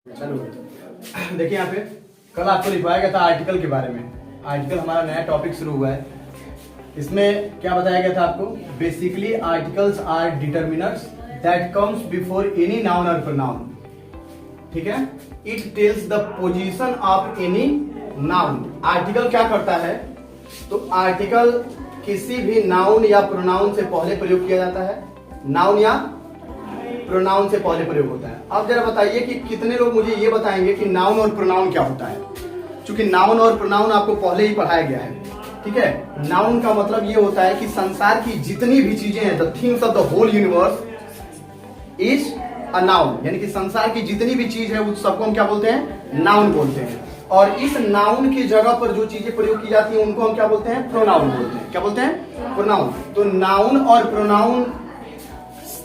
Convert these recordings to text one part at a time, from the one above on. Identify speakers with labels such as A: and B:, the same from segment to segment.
A: चलो देखिए यहाँ पे कल आपको लिखवाया गया था आर्टिकल के बारे में। आर्टिकल हमारा नया टॉपिक शुरू हुआ है। इसमें क्या बताया गया था आपको? Basically articles are determiners that comes before any noun और प्रोनाउन। ठीक है, it tells the position of any noun. Article क्या करता है? तो आर्टिकल किसी भी नाउन या प्रोनाउन से पहले प्रयोग किया जाता है। नाउन या प्रोनाउन से पहले प्रयोग होता है। अब जरा बताइए कि कितने लोग मुझे ये बताएंगे कि नाउन और प्रोनाउन क्या होता है? क्योंकि नाउन और प्रोनाउन आपको पहले ही पढ़ाया गया है। ठीक है, नाउन का मतलब ये होता है कि संसार की जितनी भी चीजें हैं, the things of the whole universe is a noun. यानी कि संसार की जितनी भी चीज है उस सबको हम क्या बोलते हैं? नाउन बोलते हैं। और इस नाउन की जगह पर जो चीजें प्रयोग की जाती हैं उनको हम क्या बोलते हैं? प्रोनाउन बोलते हैं। क्या बोलते हैं? प्रोनाउन। तो नाउन और प्रोनाउन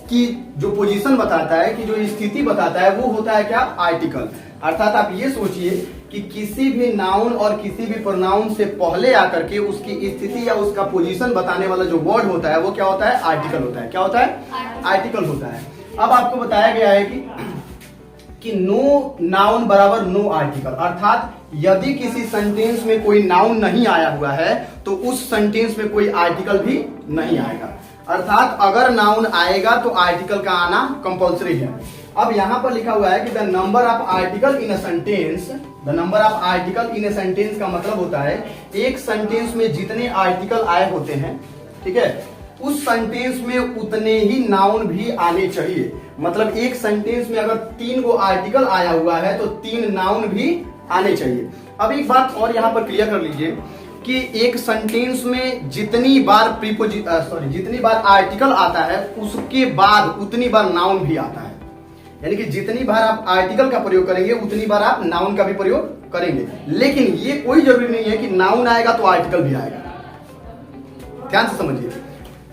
A: की जो पोजीशन बताता है, कि जो स्थिति बताता है, वो होता है क्या? आर्टिकल। अर्थात आप ये सोचिए कि किसी भी नाउन और किसी भी प्रोनाउन से पहले आकर के उसकी स्थिति या उसका पोजीशन बताने वाला जो वर्ड होता है वो क्या होता है? आर्टिकल होता है। क्या होता है? आर्टिकल होता है। अब आपको बताया गया है कि नो नाउन बराबर नो आर्टिकल। अर्थात यदि किसी सेंटेंस में कोई नाउन नहीं आया हुआ है तो उस सेंटेंस में कोई आर्टिकल भी नहीं आएगा। अर्थात अगर नाउन आएगा तो आर्टिकल का आना कंपल्सरी है। अब यहां पर लिखा हुआ है कि the number of article in a sentence, the number of article in a sentence का मतलब होता है एक सेंटेंस में जितने आर्टिकल आए होते हैं, ठीक है, उस सेंटेंस में उतने ही नाउन भी आने चाहिए। मतलब एक सेंटेंस में अगर 3 गो आर्टिकल आया हुआ है तो 3 नाउन भी आने चाहिए। अब एक बात और यहां पर क्लियर कर लीजिए कि एक सेंटेंस में जितनी बार जितनी बार आर्टिकल आता है उसके बाद उतनी बार नाउन भी आता है। यानी कि जितनी बार आप आर्टिकल का प्रयोग करेंगे उतनी बार आप नाउन का भी प्रयोग करेंगे। लेकिन ये कोई जरूरी नहीं है कि नाउन आएगा तो आर्टिकल भी आएगा। ध्यान से समझिए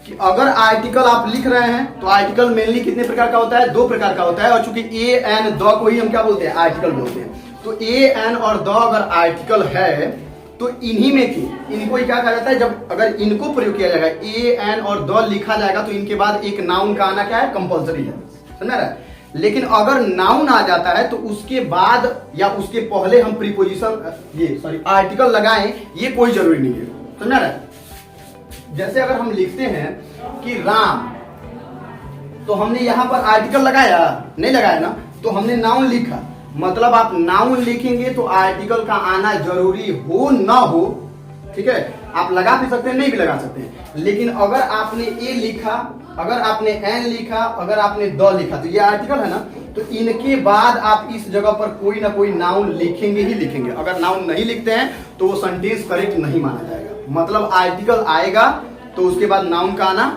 A: कि अगर आर्टिकल आप लिख रहे हैं तो आर्टिकल मेनली कितने प्रकार का होता है? 2 प्रकार का होता है। और चूंकि ए एन द को ही हम क्या बोलते हैं? आर्टिकल बोलते हैं। तो ए एन और द अगर आर्टिकल है तो इन्हीं में थी, इनको ही क्या कहा जाता है? जब अगर इनको प्रयोग किया जाएगा, ए एन और द लिखा जाएगा तो इनके बाद एक नाउन का आना क्या है? कंपल्सरी है। समझ रहा है? लेकिन अगर नाउन आ जाता है तो उसके बाद या उसके पहले हम प्रीपोजिशन आर्टिकल लगाएं, ये कोई जरूरी नहीं है। समझ रहा है? जैसे अगर हम लिखते हैं कि राम, तो हमने यहां पर आर्टिकल लगाया? नहीं लगाया ना, तो हमने नाउन लिखा। मतलब आप नाउन लिखेंगे तो आर्टिकल का आना जरूरी हो ना हो, ठीक है, आप लगा भी सकते हैं, नहीं भी लगा सकते हैं। लेकिन अगर आपने ए लिखा, अगर आपने एन लिखा, अगर आपने द लिखा, तो ये आर्टिकल है ना, तो इनके बाद आप इस जगह पर कोई ना कोई नाउन लिखेंगे ही लिखेंगे। अगर नाउन नहीं लिखते हैं तो वो सेंटेंस करेक्ट नहीं माना जाएगा। मतलब आर्टिकल आएगा तो उसके बाद नाउन का आना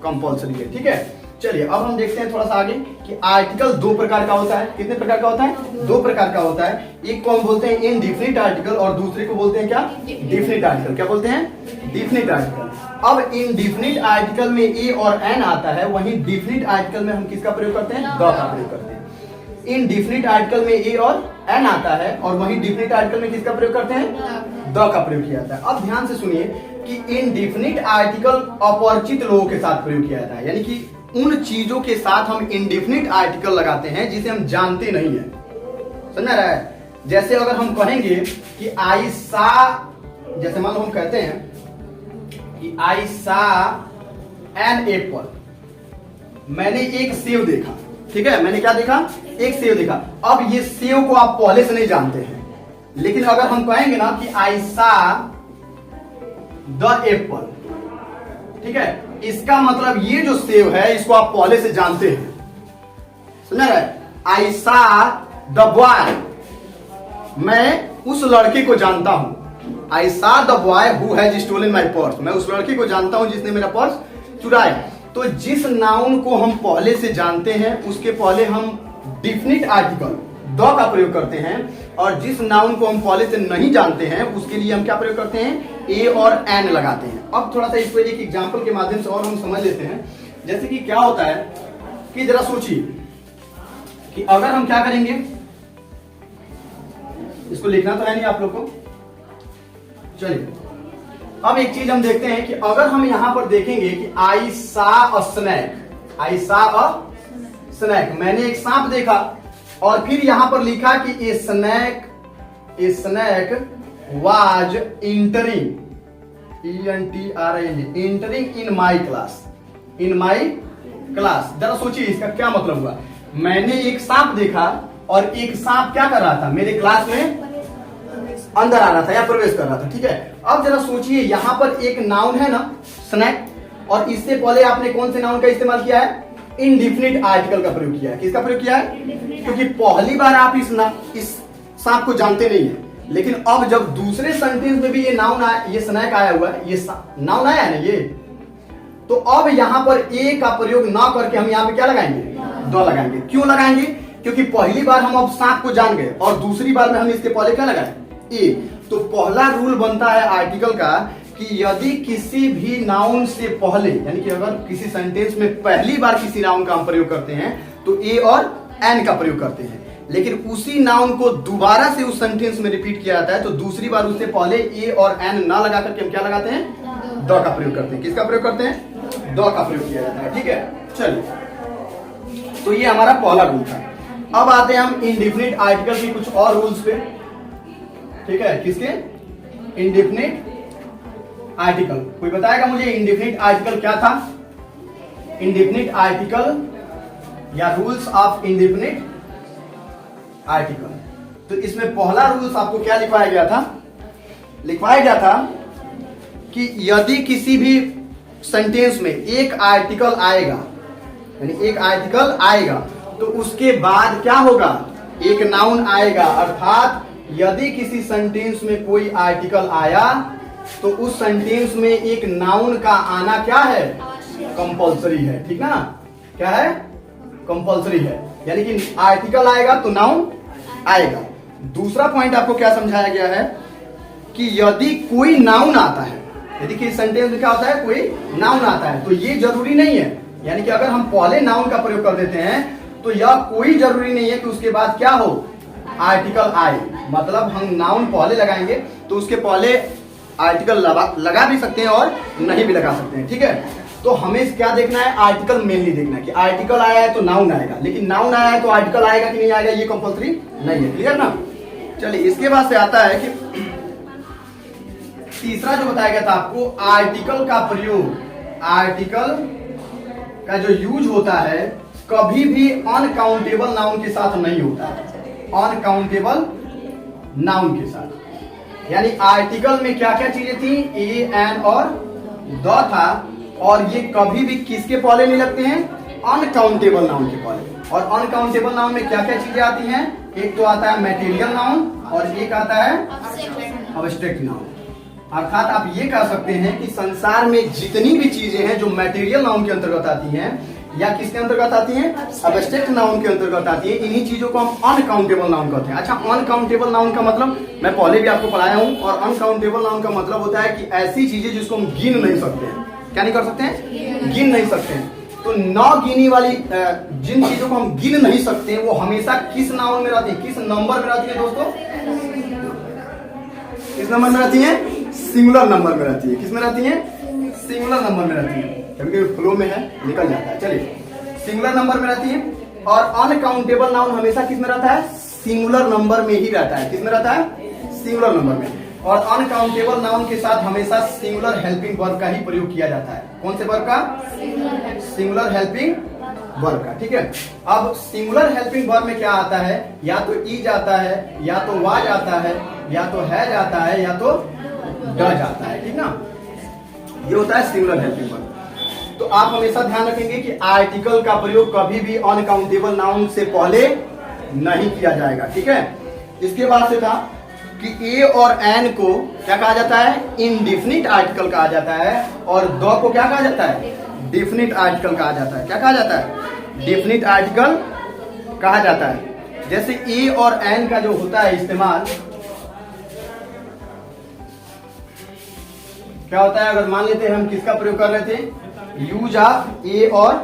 A: कंपल्सरी है। ठीक है, चलिए अब हम देखते हैं थोड़ा सा आगे कि आर्टिकल 2 प्रकार का होता है। कितने प्रकार का होता है? 2 प्रकार का होता है। एक को हम बोलते हैं इनडिफिनिट आर्टिकल और दूसरे को बोलते हैं क्या? Definite article. क्या बोलते हैं? Definite article. अब इनडिफिनिट आर्टिकल में ए और एन आता है, वहीं डिफिनिट आर्टिकल में हम किसका प्रयोग करते हैं? द का प्रयोग करते हैं। इनडिफिनिट आर्टिकल में ए और एन आता है और वहीं डिफिनिट आर्टिकल में किसका प्रयोग करते हैं? द का प्रयोग किया जाता है। अब ध्यान से सुनिए कि इनडिफिनिट आर्टिकल अपरिचित लोगों के साथ प्रयोग किया जाता है। यानी कि उन चीजों के साथ हम इंडिफिनिट आर्टिकल लगाते हैं जिसे हम जानते नहीं है। समझ रहा है? जैसे अगर हम कहेंगे कि आई सा, जैसे मान लो हम कहते हैं कि आई सा एन एप्पल, मैंने एक सेव देखा। ठीक है, मैंने क्या देखा? एक सेव देखा। अब ये सेव को आप पहले से नहीं जानते हैं, लेकिन अगर हम कहेंगे ना कि आई सा द एप्पल, ठीक है, इसका मतलब ये जो सेव है इसको आप पहले से जानते हैं। समझ रहे? आई सा द बॉय, मैं उस लड़के को जानता हूं। I saw the boy who has stolen my purse, मैं उस लड़के को जानता हूं जिसने मेरा पर्स चुराया। तो जिस नाउन को हम पहले से जानते हैं उसके पहले हम डिफिनिट आर्टिकल द का प्रयोग करते हैं, और जिस नाउन को हम पहले से नहीं जानते हैं उसके लिए हम क्या प्रयोग करते हैं? ए और एन लगाते हैं। अब थोड़ा सा इसको एक एग्जांपल के माध्यम से और हम समझ लेते हैं। जैसे कि क्या होता है कि जरा सोचिए कि अगर हम क्या करेंगे, इसको लिखना तो है नहीं आप लोग को। चलिए अब एक चीज हम देखते हैं कि अगर हम यहां पर देखेंगे कि आई सा अ स्नैक, आई सा अ स्नैक, मैंने एक सांप देखा। और फिर यहां पर लिखा कि a snack was entering, entering in my class, जरा सोचिए इसका क्या मतलब हुआ। मैंने एक सांप देखा और एक सांप क्या कर रहा था, मेरे क्लास में अंदर आ रहा था या प्रवेश कर रहा था। ठीक है, अब जरा सोचिए यहां पर एक नाउन है ना स्नैक, और इससे पहले आपने कौन से नाउन का इस्तेमाल किया है, इनडिफिनिट आर्टिकल का प्रयोग किया है। किसका प्रयोग किया है, क्योंकि पहली बार आप इस सांप को जानते नहीं है, लेकिन अब जब दूसरे सेंटेंस में भी ये नाउन आया, ये स्नैक आया हुआ है, ये नाउन आया है ना ये, तो अब यहां पर ए का प्रयोग ना करके हम यहां पे क्या लगाएंगे, द लगाएंगे। क्यों लगाएंगे, क्योंकि पहली बार हम अब सांप को जान गए और दूसरी बार में हम इसके पहले क्या लगाए, ए। तो पहला रूल बनता है आर्टिकल का कि यदि किसी भी नाउन से पहले, यानी कि अगर किसी सेंटेंस में पहली बार किसी नाउन का हम प्रयोग करते हैं तो ए और एन का प्रयोग करते हैं, लेकिन उसी नाउन को दोबारा से उस सेंटेंस में रिपीट किया जाता है तो दूसरी बार उससे पहले ए और एन ना लगा करके हम क्या लगाते हैं, द का प्रयोग करते हैं। किसका प्रयोग करते हैं, द का प्रयोग किया जाता है। ठीक है, चलिए, तो ये हमारा पहला रूल था। अब आते हैं हम इंडिफिनिट आर्टिकल की कुछ और रूल्स पे। ठीक है, किसके, इंडिफिनिट आर्टिकल। कोई बताएगा मुझे इंडिफिनिट आर्टिकल क्या था, इंडिफिनिट आर्टिकल या रूल्स ऑफ इंडिफिनिट आर्टिकल। तो इसमें पहला रूल्स आपको क्या लिखवाया गया था, लिखवाया गया था कि यदि किसी भी सेंटेंस में एक आर्टिकल आएगा, यानी एक आर्टिकल आएगा तो उसके बाद क्या होगा, एक नाउन आएगा। अर्थात यदि किसी सेंटेंस में कोई आर्टिकल आया तो उस सेंटेंस में एक नाउन का आना क्या है, कंपलसरी है। ठीक ना, क्या है, कंपलसरी है, यानी कि आर्टिकल आएगा तो नाउन आएगा। दूसरा पॉइंट आपको क्या समझाया गया है कि यदि कोई नाउन आता है, यदि किसी सेंटेंस में क्या होता है, कोई नाउन आता है, तो ये जरूरी नहीं है, यानी कि अगर हम पहले नाउन का प्रयोग कर देते हैं तो यह कोई जरूरी नहीं है कि उसके बाद क्या हो, आर्टिकल आए। मतलब हम नाउन पहले लगाएंगे तो उसके पहले आर्टिकल लगा भी सकते हैं और नहीं भी लगा सकते हैं। ठीक है, तो हमें क्या देखना है, आर्टिकल मेनली देखना है कि आर्टिकल आया है तो नाउन आएगा, लेकिन नाउन आया है तो आर्टिकल आएगा कि नहीं आएगा ये कंपलसरी नहीं है। क्लियर ना। चलिए, इसके बाद से आता है कि तीसरा जो बताया गया था आपको, आर्टिकल का प्रयोग, आर्टिकल का जो यूज होता है कभी भी अनकाउंटेबल नाउन के साथ नहीं होता है, अनकाउंटेबल नाउन के साथ। यानी आर्टिकल में क्या क्या चीजें थी, ए, एन और द था, और ये कभी भी किसके पहले नहीं लगते हैं, अनकाउंटेबल नाउन के पहले। और अनकाउंटेबल नाउन में क्या क्या चीजें आती हैं, एक तो आता है मटेरियल नाउन और एक आता है अब्स्ट्रैक्ट नाउन। अर्थात आप ये कह सकते हैं कि संसार में जितनी भी चीजें हैं जो मटेरियल नाउन के अंतर्गत आती हैं या किसके अंतर्गत आती हैं, अब्स्ट्रैक्ट नाउन के अंतर्गत आती है, इन्हीं चीजों को हम अनकाउंटेबल नाउन कहते हैं। अच्छा, अनकाउंटेबल नाउन का मतलब मैं पहले भी आपको पढ़ाया हूं, और अनकाउंटेबल नाउन का मतलब होता है कि ऐसी चीजें जिसको हम गिन नहीं सकते हैं। क्या नहीं कर सकते हैं, गिन नहीं सकते हैं। तो न गिनी वाली जिन चीजों को हम गिन नहीं सकते हैं वो हमेशा किस नाउन में रहती है, किस नंबर में रहती है दोस्तों, किस नंबर में रहती है, सिंगुलर नंबर में रहती है। किस में रहती है, सिंगुलर नंबर में रहती है, क्योंकि फ्लो में है निकल जाता है। चलिए, सिंगुलर नंबर में रहती है। और अनकाउंटेबल नाउन हमेशा किस में रहता है, सिंगुलर नंबर में ही रहता है। किस में रहता है, सिंगुलर नंबर में। और अनकाउंटेबल नाउन के साथ हमेशा सिंगुलर हेल्पिंग वर्ब का ही प्रयोग किया जाता है। कौन से वर्ब का, सिंगुलर हेल्पिंग वर्ब का। ठीक है, अब सिंगुलर हेल्पिंग वर्ब में क्या आता है, या तो इज आता है, या तो वाज आता है, या तो हैज आता है, या तो डज आता है। ठीक ना, ये होता है सिंगुलर हेल्पिंग वर्ब। तो आप हमेशा ध्यान रखेंगे कि आर्टिकल का प्रयोग कभी भी अनकाउंटेबल नाउन से पहले नहीं किया जाएगा। ठीक है, इसके बाद से था कि ए और एन को क्या कहा जाता है, इनडिफिनिट आर्टिकल कहा जाता है, और द को क्या कहा जाता है, डिफिनिट आर्टिकल कहा जाता है। क्या कहा जाता है, डिफिनिट आर्टिकल कहा जाता है। जैसे ए और एन का जो होता है इस्तेमाल, क्या होता है, अगर मान लेते हैं हम किसका प्रयोग कर रहे थे, यूज ऑफ ए और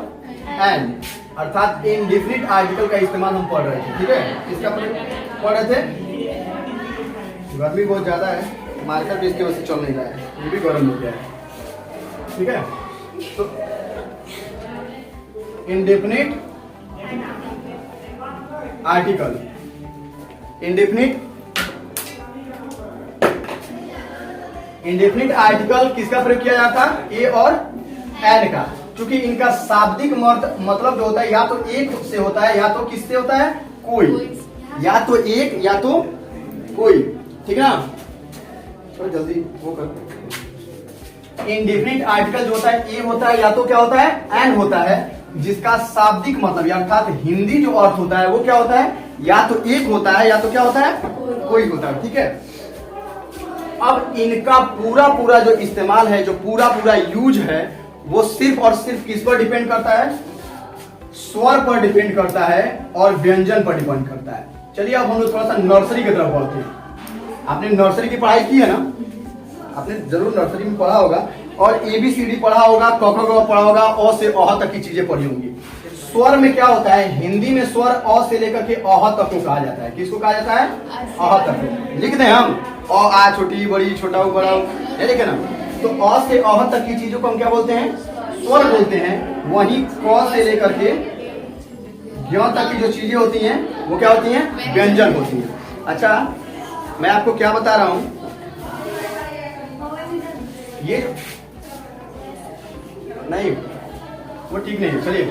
A: एन, अर्थात इनडिफिनिट आर्टिकल का इस्तेमाल हम पढ़ रहे थे। ठीक है, किसका प्रयोग पढ़ रहे थे, गर्मी बहुत ज्यादा है, मार्कर भी इसकी वजह से चल नहीं रहा है, ये भी गर्म हो गया है। ठीक है, तो इनडेफिनिट आर्टिकल। इंडेफिनिट आर्टिकल किसका प्रयोग किया जाता है? ए और एन का। क्योंकि इनका शाब्दिक मतलब जो होता है या तो एक से होता है या तो किससे होता है? कोई। या तो एक या तो कोई। ठीक है ना? थोड़ा जल्दी वो कर। इंडेफिनिट आर्टिकल जो होता है ए होता है या तो क्या होता है? एन होता है, जिसका शाब्दिक मतलब अर्थात हिंदी जो अर्थ होता है वो क्या होता है? या तो एक होता है या तो क्या होता है? कोई होता है। ठीक है। अब इनका पूरा जो इस्तेमाल है, जो पूरा यूज है, वो सिर्फ और सिर्फ किस पर डिपेंड करता है? स्वर पर डिपेंड करता है और व्यंजन पर डिपेंड करता है। चलिए अब हम लोग थोड़ा सा नर्सरी की तरफ बढ़ते हैं। आपने नर्सरी की पढ़ाई की है ना? आपने जरूर नर्सरी में पढ़ा होगा और ABCD पढ़ा होगा, क ख ग पढ़ा होगा, अ से अह तक की चीजें पढ़ी होंगी। स्वर में क्या होता है? हिंदी में स्वर अ से लेकर के अह तक को कहा जाता है। किसको कहा जाता है? अह तक को। लिख दें हम अ आ छोटी बड़ी छोटा बड़ा, ये लिखे ना। तो अ से अह तक की चीजों को हम क्या बोलते हैं? स्वर बोलते हैं। वहीं क से लेकर के ज्ञ तक की जो चीजें होती हैं वो क्या होती हैं? व्यंजन होती हैं। अच्छा, मैं आपको क्या बता रहा हूं, ये नहीं वो ठीक नहीं है। चलिए,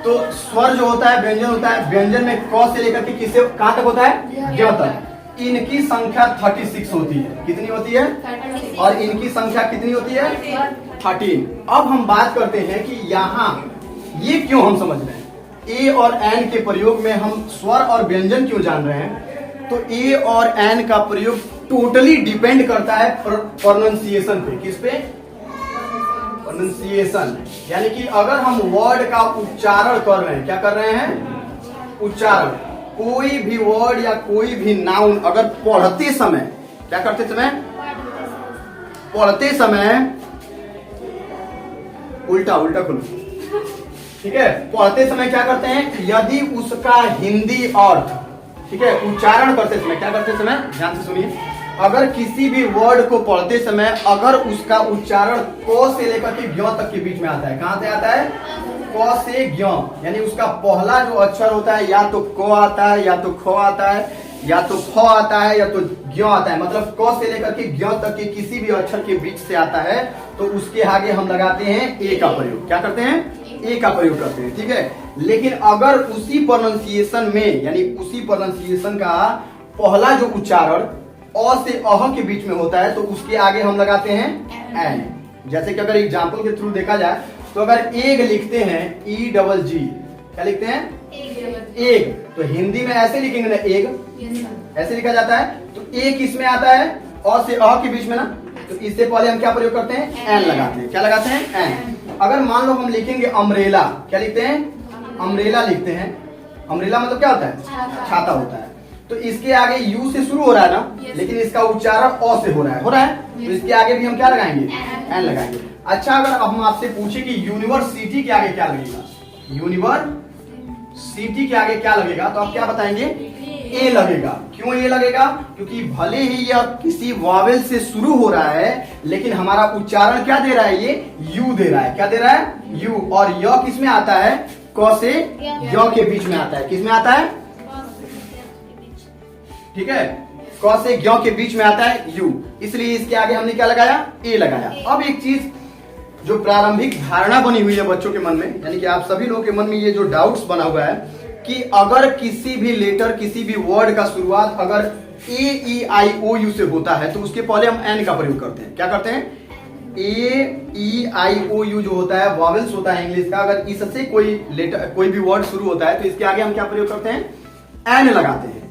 A: तो स्वर जो होता है व्यंजन होता है। व्यंजन में क से लेकर के किससे कहां तक होता है? ज्ञ तक। इनकी संख्या 36 होती है। कितनी होती है? और इनकी संख्या कितनी होती है? 13। अब हम बात करते हैं कि यहाँ ये क्यों हम समझ रहे हैं? ए और एन के प्रयोग में हम स्वर और व्यंजन क्यों जान रहे हैं? तो ए और एन का प्रयोग टोटली डिपेंड करता है प्रोनाउंसिएशन पे। किस पे? प्रोनाउंसिएशन। यानी कि अगर हम वर्ड का उच्चारण कर रहे हैं, क्या कर रहे हैं? उच्चारण। कोई भी वर्ड या कोई भी नाउन अगर पढ़ते समय, क्या करते समय? पढ़ते समय उल्टा खोलो। ठीक है। पढ़ते समय क्या करते हैं? यदि उसका हिंदी अर्थ, ठीक है, उच्चारण करते समय क्या करते समय? ध्यान से सुनिए। अगर किसी भी वर्ड को पढ़ते समय अगर उसका उच्चारण क से लेकर के ज्ञ तक के बीच में आता है, कहां से आता है? क से ज्ञ। यानी उसका पहला जो अक्षर होता है या तो क आता है या तो ख आता है या तो फ आता है या तो ज्ञ आता है। मतलब क से लेकर के ज्ञ तक के किसी भी अक्षर के बीच से आता है तो उसके आगे हम लगाते हैं ए का प्रयोग। क्या करते हैं? ए का प्रयोग करते हैं। ठीक है। लेकिन अगर उसी प्रोनाउंसिएशन में, यानी उसी प्रोनाउंसिएशन का पहला जो उच्चारण अ से अह के बीच में होता है तो उसके आगे हम लगाते हैं एन। जैसे कि अगर एग्जाम्पल के थ्रू देखा जाए तो अगर एग लिखते हैं EGG, क्या लिखते हैं? एग। तो हिंदी में ऐसे लिखेंगे ना, एग ऐसे लिखा जाता है। तो ए किस में आता है? अ से अह के बीच में ना। तो इससे पहले हम क्या प्रयोग करते हैं? एन लगाते हैं। क्या लगाते हैं? एन। अगर मान लो हम लिखेंगे अम्ब्रेला, क्या लिखते हैं? अम्ब्रेला लिखते हैं। अम्ब्रेला मतलब क्या होता है? छाता होता है। तो इसके आगे यू से शुरू हो रहा है ना, लेकिन इसका उच्चारण अ से हो रहा है। तो इसके आगे भी हम क्या लगाएंगे? एन लगाएंगे। अच्छा, अगर अब हम आपसे पूछे कि यूनिवर्सिटी के आगे क्या लगेगा? यूनिवर्सिटी के आगे क्या लगेगा? तो आप क्या बताएंगे? ए लगेगा। क्यों ए लगेगा? क्योंकि भले ही यह किसी वावेल से शुरू हो रहा है लेकिन हमारा उच्चारण क्या दे रहा है? ये यू दे रहा है। क्या दे रहा है? यू। और य किस में आता है? क से य के बीच में आता है। किस में आता है? ठीक है। क से ज्ञ के बीच में आता है यू, इसलिए इसके आगे हमने क्या लगाया? ए लगाया। अब एक चीज जो प्रारंभिक धारणा बनी हुई है बच्चों के मन में, यानी कि आप सभी लोगों के मन में ये जो डाउट्स बना हुआ है कि अगर किसी भी लेटर, किसी भी वर्ड का शुरुआत अगर AEIOU से होता है तो उसके पहले हम एन का प्रयोग करते हैं। क्या करते हैं? AEIOU जो होता है वॉवेल्स होता है इंग्लिश का। अगर इससे कोई लेटर, कोई भी वर्ड शुरू होता है तो इसके आगे हम क्या प्रयोग करते हैं? एन लगाते हैं।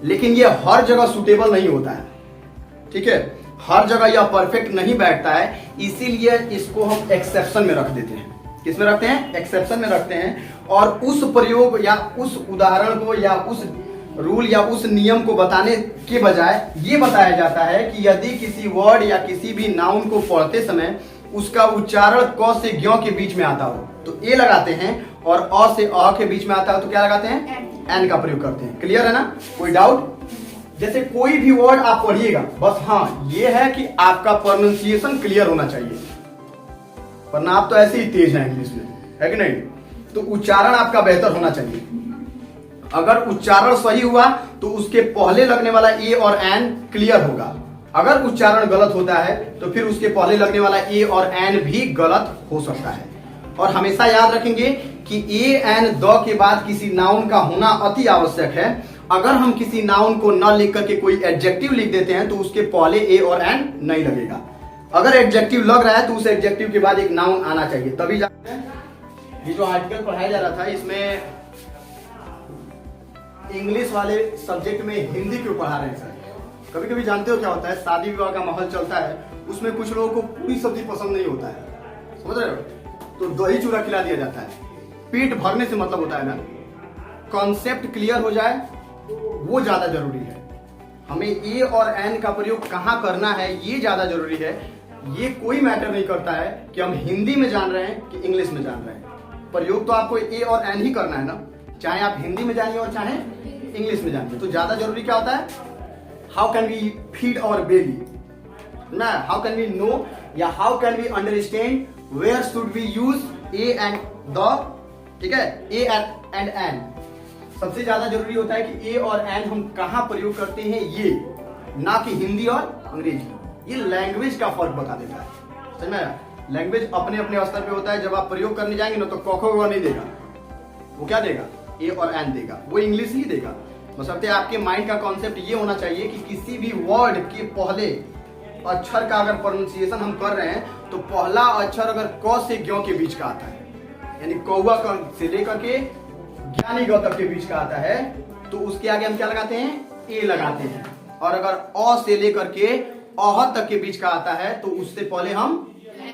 A: लेकिन ये हर जगह सुटेबल नहीं होता है। ठीक है। हर जगह यह परफेक्ट नहीं बैठता है, इसीलिए इसको हम एक्सेप्शन में रख देते हैं। किस में रखते हैं? एक्सेप्शन में रखते हैं। और उस प्रयोग या उस उदाहरण को या उस रूल या उस नियम को बताने के बजाय ये बताया जाता है कि यदि किसी वर्ड या किसी भी नाउन को पढ़ते समय उसका उच्चारण क से ज्ञ के बीच में आता हो तो ए लगाते हैं, और अ से अ के बीच में आता है तो क्या लगाते हैं? एन का प्रयोग करते हैं। क्लियर है ना? कोई डाउट? जैसे कोई भी वर्ड आप पढ़िएगा, बस हाँ ये है कि आपका प्रोनाउंसिएशन क्लियर होना चाहिए, वरना आप तो ऐसे ही तेज हैं इंग्लिश में, है कि नहीं? तो उच्चारण आपका बेहतर होना चाहिए। अगर उच्चारण सही हुआ तो उसके पहले लगने वाला ए और एन क्लियर होगा। अगर उच्चारण गलत होता है तो फिर उसके पहले लगने वाला ए और एन भी गलत हो सकता है। और हमेशा याद रखेंगे कि ए एन द के बाद किसी नाउन का होना अति आवश्यक है। अगर हम किसी नाउन को न लिख करके कोई एडजेक्टिव लिख देते हैं तो उसके पहले ए और एन नहीं लगेगा। अगर एडजेक्टिव लग रहा है तो उस एडजेक्टिव के बाद एक नाउन आना चाहिए तभी जाते हैं। ये जो आर्टिकल पढ़ाया जा रहा था इसमें इंग्लिश वाले सब्जेक्ट में हिंदी क्यों पढ़ा रहे हैं सर? कभी कभी जानते हो क्या होता है, शादी विवाह का माहौल चलता है, उसमें कुछ लोगों को पूरी सब्जी पसंद नहीं होता है, समझ रहे हो, तो दही चूड़ा खिला दिया जाता है। पेट भरने से मतलब होता है ना, कॉन्सेप्ट क्लियर हो जाए वो ज्यादा जरूरी है। हमें ए और एन का प्रयोग कहाँ करना है ये ज्यादा जरूरी है। ये कोई मैटर नहीं करता है कि हम हिंदी में जान रहे हैं कि इंग्लिश में जान रहे हैं, प्रयोग तो आपको ए और एन ही करना है ना, चाहे आप हिंदी में जानिए और चाहे इंग्लिश में जानिए। तो ज्यादा जरूरी क्या होता है, how can we feed our baby ना, हाउ कैन वी नो या how can we understand where should we use a and the, ठीक है, ए एंड एन। सबसे ज्यादा जरूरी होता है कि ए और एन हम कहां प्रयोग करते हैं, ये ना कि हिंदी और अंग्रेजी। ये लैंग्वेज का फर्क बता देता है, समझ में? लैंग्वेज अपने अपने स्तर पे होता है। जब आप प्रयोग करने जाएंगे ना तो क नहीं देगा, वो क्या देगा, ए और एन देगा, वो इंग्लिश ही देगा। बशर्ते आपके माइंड का कॉन्सेप्ट ये होना चाहिए कि किसी भी वर्ड के पहले अक्षर का अगर प्रोनाउंसिएशन हम कर रहे हैं तो पहला अक्षर अगर क से ज्ञ के बीच का आता है, यानी कौवा से लेकर के ज्ञानी ग तक के बीच का आता है, तो उसके आगे हम क्या लगाते हैं, ए लगाते हैं। और अगर अ से लेकर के अह तक के बीच का आता है तो उससे पहले हम